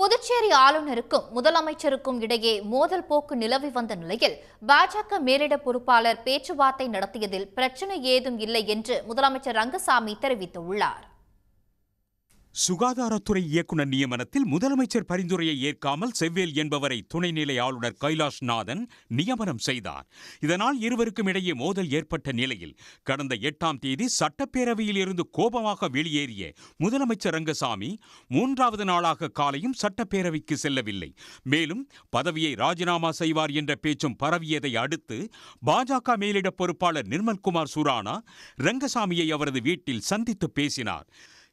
புதுச்சேரி ஆளுநருக்கும் முதலமைச்சருக்கும் இடையே மோதல் போக்கு நிலவி வந்த நிலையில் பாஜக மேலிட பொறுப்பாளர் பேச்சுவார்த்தை நடத்தியதில் பிரச்சனை ஏதும் இல்லை என்று முதலமைச்சர் ரங்கசாமி தெரிவித்துள்ளார். சுகாதாரத்துறை இயக்குநர் நியமனத்தில் முதலமைச்சர் பரிந்துரையை ஏற்காமல் செவ்வேல் என்பவரை துணைநிலை ஆளுநர் கைலாஷ்நாதன் நியமனம் செய்தார். இதனால் இருவருக்கும் இடையே மோதல் ஏற்பட்ட நிலையில் கடந்த 8ஆம் தேதி சட்டப்பேரவையில் இருந்து கோபமாக வெளியேறிய முதலமைச்சர் ரங்கசாமி 3வது நாளாக காலையும் சட்டப்பேரவைக்கு செல்லவில்லை. மேலும் பதவியை ராஜினாமா செய்வார் என்ற பேச்சும் பரவியதை அடுத்து பாஜக மேலிட பொறுப்பாளர் நிர்மல்குமார் சுரானா ரங்கசாமியை அவரது வீட்டில் சந்தித்து பேசினார்.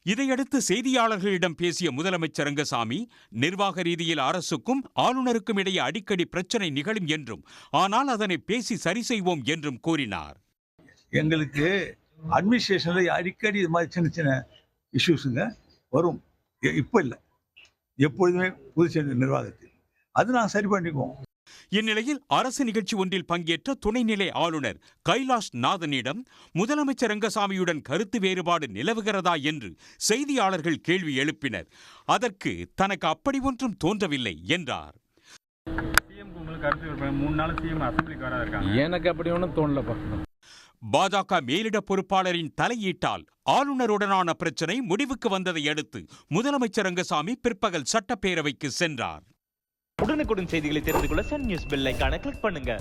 இதையடுத்து செய்தியாளர்களிடம் பேசிய முதலமைச்சர் ரங்கசாமி நிர்வாக ரீதியில் அரசுக்கும் ஆளுநருக்கும் இடையே அடிக்கடி பிரச்சனை நிகழும் என்றும் ஆனால் அதனை பேசி சரி செய்வோம் என்றும் கூறினார். எங்களுக்கு அட்மினிஸ்ட்ரேஷன்ல அடிக்கடி இது மாதிரி சின்ன சின்ன இஷ்யூஸுங்க வரும். இப்போ இல்லை, எப்பொழுதுமே புதுச்சேரி நிர்வாகத்தில் அது நாங்கள் சரி பண்ணிக்குவோம். இந்நிலையில் அரசு நிகழ்ச்சி ஒன்றில் பங்கேற்ற துணைநிலை ஆளுநர் கைலாஷ்நாதனிடம் முதலமைச்சர் ரங்கசாமியுடன் கருத்து வேறுபாடு நிலவுகிறதா என்று செய்தியாளர்கள் கேள்வி எழுப்பினர். அதற்கு தனக்கு அப்படி ஒன்றும் தோன்றவில்லை என்றார். எனக்கு அப்படி ஒன்றும் தோணலப்பா. பாஜக மேலிட பொறுப்பாளரின் தலையீட்டால் ஆளுநருடனான பிரச்சனை முடிவுக்கு வந்ததை அடுத்து முதலமைச்சர் ரங்கசாமி பிற்பகல் சட்டப்பேரவைக்கு சென்றார். உடனுக்குடன் செய்திகளை தெரிந்து கொள்ள சன் நியூஸ் பெல் ஐகானை கிளிக் பண்ணுங்க.